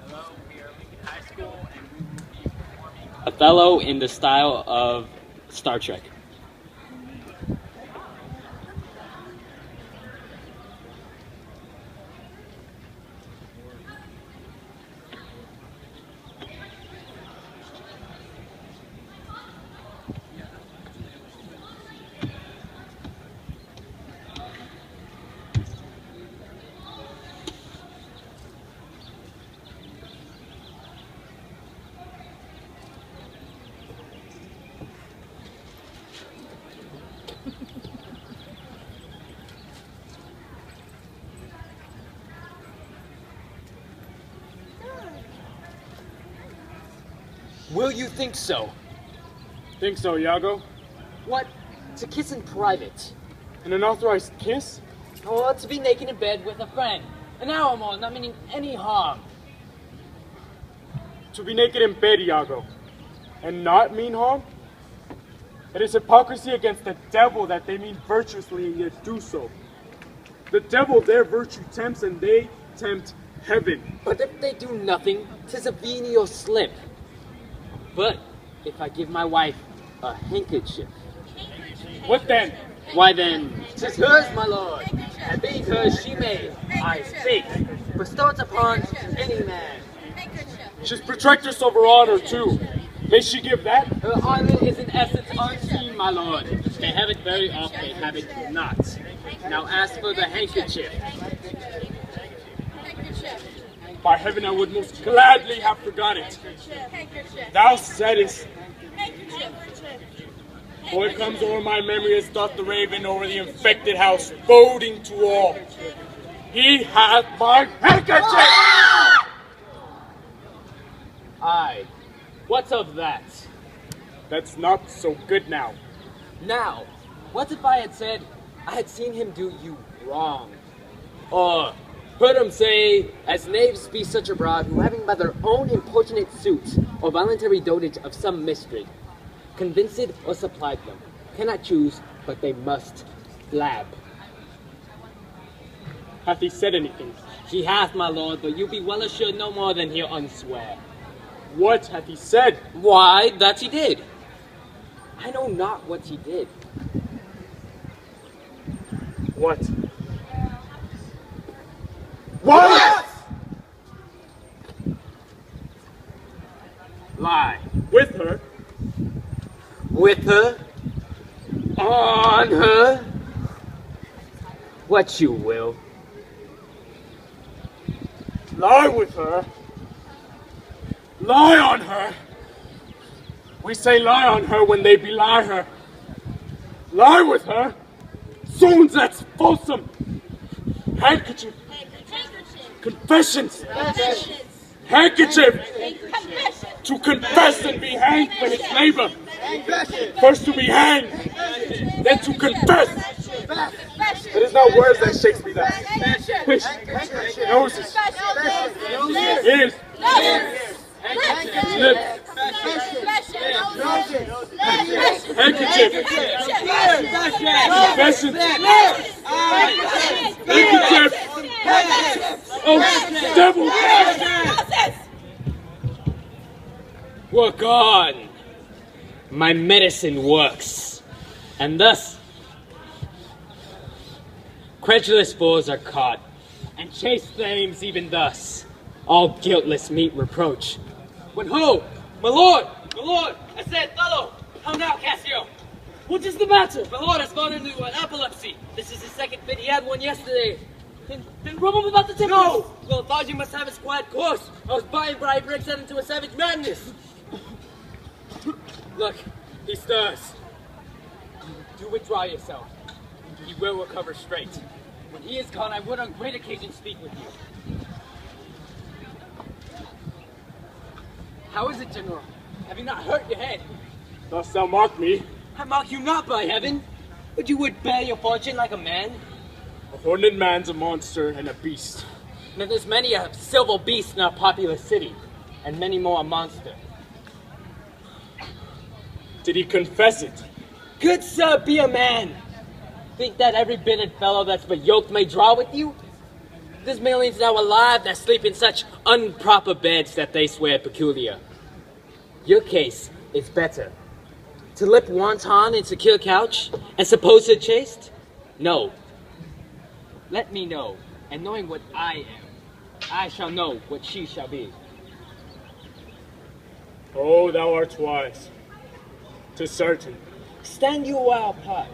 Hello, we are Lincoln High School, and we will be performing Othello in the style of Star Trek. Will you think so? Think so, Iago? What? To kiss in private? An unauthorized kiss? Or to be naked in bed with a friend? An hour more, not meaning any harm. To be naked in bed, Iago, and not mean harm? It is hypocrisy against the devil that they mean virtuously and yet do so. The devil their virtue tempts, and they tempt heaven. But if they do nothing, 'tis a venial slip. But if I give my wife a handkerchief, What then? why then, 'tis hers, my lord, and being hers she may, I speak, bestow it upon any man. She's protractress of her honor, too. May she give that? Her honor is in essence Unseen, my lord. They have it very often, they have it not. Now as for the handkerchief. By heaven, I would most gladly have forgot it. Thou saidest, for it comes o'er my memory as doth the raven over the infected house, boding to all. He hath my handkerchief! Aye. What's of that? That's not so good now. Now, what if I had said I had seen him do you wrong? Or heard him say, as knaves be such abroad, who having by their own importunate suits or voluntary dotage of some mystery, convinced or supplied them, cannot choose, but they must blab. Hath he said anything? He hath, my lord, but you be well assured no more than he'll unswear. What hath he said? Why, that he did. I know not what he did. What? What? Lie. With her? With her? On her? What you will. Lie with her? Lie on her? We say lie on her when they belie her. Lie with her? Soon that's fulsome. Handkerchief. Confessions. Handkerchief. To confess and be hanged for his labor. First to be hanged, then to confess. It is not words that Shakespeare does. Fish, noses, ears, lips, handkerchief, confessions, handkerchief. Oh, devil! Work on. My medicine works. And thus, credulous fools are caught, and chaste flames even thus. All guiltless meet reproach. When ho! My lord! I said, Othello! How now, Cassio? What is the matter? My lord has gone into an epilepsy. This is his second fit. He had one yesterday. Then rub him about the tip. No! Well, thought you must have his quiet course. I was by and by, he breaks out into a savage madness. Look, he stirs. Do withdraw yourself. He will recover straight. When he is gone, I would on great occasion speak with you. How is it, General? Have you not hurt your head? Dost thou mark me? I mark you not, by heaven. But you would bear your fortune like a man. A horned man's a monster and a beast. Now there's many a civil beast in our populous city, and many more a monster. Did he confess it? Good sir, be a man. Think that every bitted fellow that's but yoked may draw with you? There's millions now alive that sleep in such improper beds that they swear peculiar. Your case is better. To lip wanton in secure couch and suppose her chaste? No. Let me know, and knowing what I am, I shall know what she shall be. Oh, thou art wise. 'Tis certain. Stand you a while apart,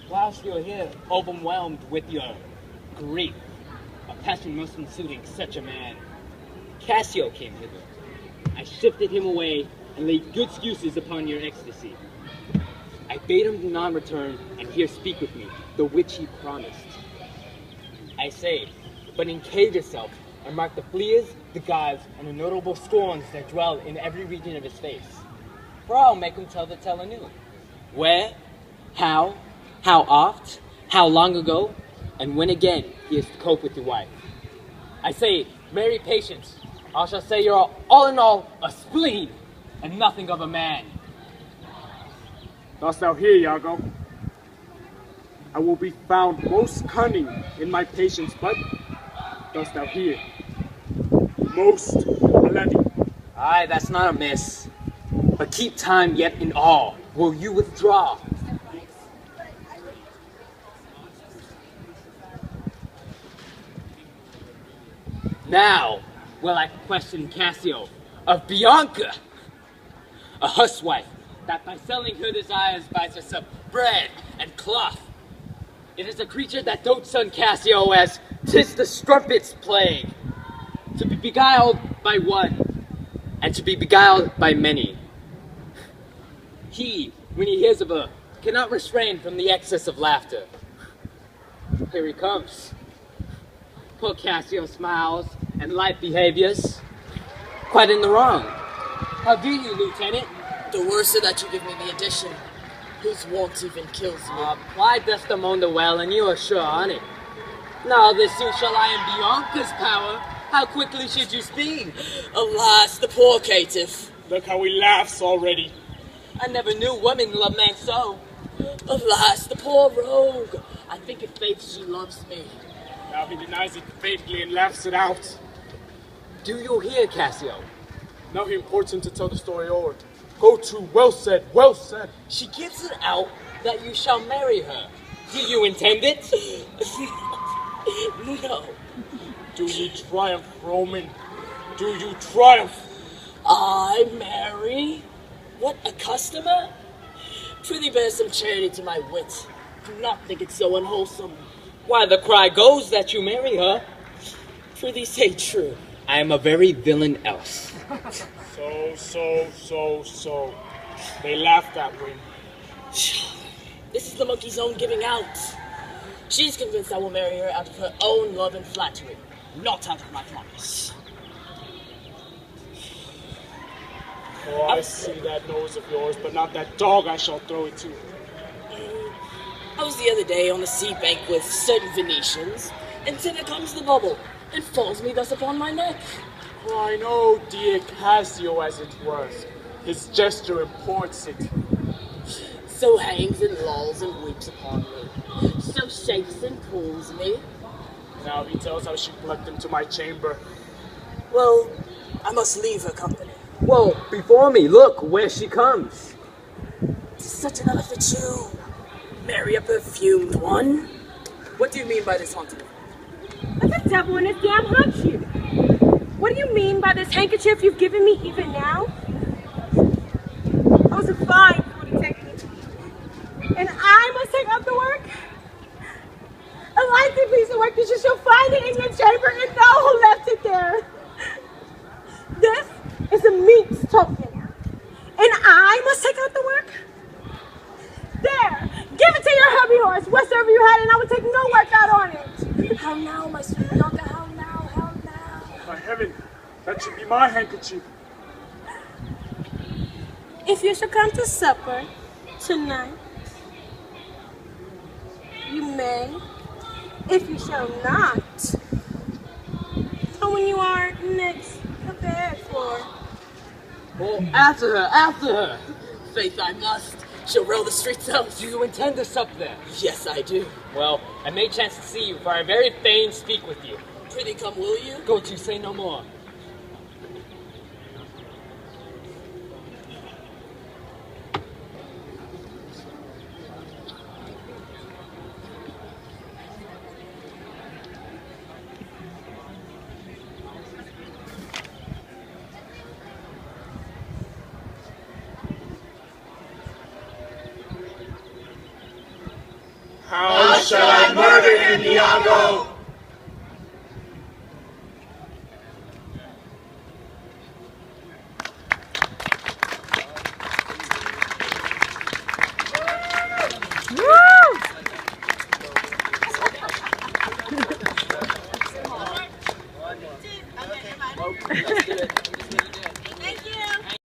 whilst you're here overwhelmed with your grief, a passion most unsuiting such a man. Cassio came hither. I shifted him away and laid good excuses upon your ecstasy. I bade him not return and here speak with me, the which he promised. I say, but encave yourself and mark the fleas, the guiles, and the notable scorns that dwell in every region of his face. For I'll make him tell the tale anew. Where, how oft, how long ago, and when again he is to cope with your wife. I say, marry patience. I shall say you're all in all a spleen, and nothing of a man. Dost thou hear, Iago? I will be found most cunning in my patience, but dost thou hear? Most malady. Aye, that's not amiss. But keep time yet in awe. Will you withdraw? Now will I question Cassio of Bianca, a huswife that by selling her desires buys herself bread and cloth. It is a creature that dotes on Cassio as 'tis the strumpet's plague, to be beguiled by one and to be beguiled by many. He, when he hears of her, cannot refrain from the excess of laughter. Here he comes. Poor Cassio smiles and light behaviors. Quite in the wrong. How do you, Lieutenant? The worse is that you give me the addition. His want even kills me. Apply Desdemona well, and you are sure on it. Now this suit shall I in Bianca's power. How quickly should you speed? Alas, the poor caitiff. Look how he laughs already. I never knew women love men so. Alas, the poor rogue. I think in faith she loves me. Now he denies it faithfully and laughs it out. Do you hear, Cassio? Now he imports him to tell the story over. Go to, well said, well said. She gives it out that you shall marry her. Do you intend it? No. Do you triumph, Roman? Do you triumph? I marry? What, a customer? Prithee bear some charity to my wit. Do not think it so unwholesome. Why, the cry goes that you marry her. Prithee say true. I am a very villain else. So. They laugh that way. This is the monkey's own giving out. She's convinced I will marry her out of her own love and flattery, not out of my promise. Oh, I see that nose of yours, but not that dog I shall throw it to. I was the other day on the sea bank with certain Venetians, and then comes the bubble, and falls me thus upon my neck. Cry no, dear Cassio, as it was. His gesture imports it. So hangs and lolls and weeps upon me. So shakes and pulls me. Now he tells how she plucked him to my chamber. Well, I must leave her company. Whoa, before me, look where she comes. 'Tis such another for you. Marry a perfumed one? What do you mean by this haunting? What the devil in his damn hunt you? What do you mean by this handkerchief you've given me even now? I was a fine for detective. And I must take up the work? A likely piece of work that you shall find it in your chamber and know who left it there. This is a meat's token. And I must take out the work? There! Give it to your hubby horse, whatsoever you had, and I will take no work out on it. How now, my sweet Bianca? How now? How now? By heaven, that should be my handkerchief. If you shall come to supper tonight, you may. If you shall not, or when you are next prepared for. Well, after her. Faith I must. She'll roll the streets out. Do you intend to sup there? Yes, I do. Well, I may chance to see you, for I very fain speak with you. Prithee come, will you? Go to, say no more. How shall I murder him, Iago?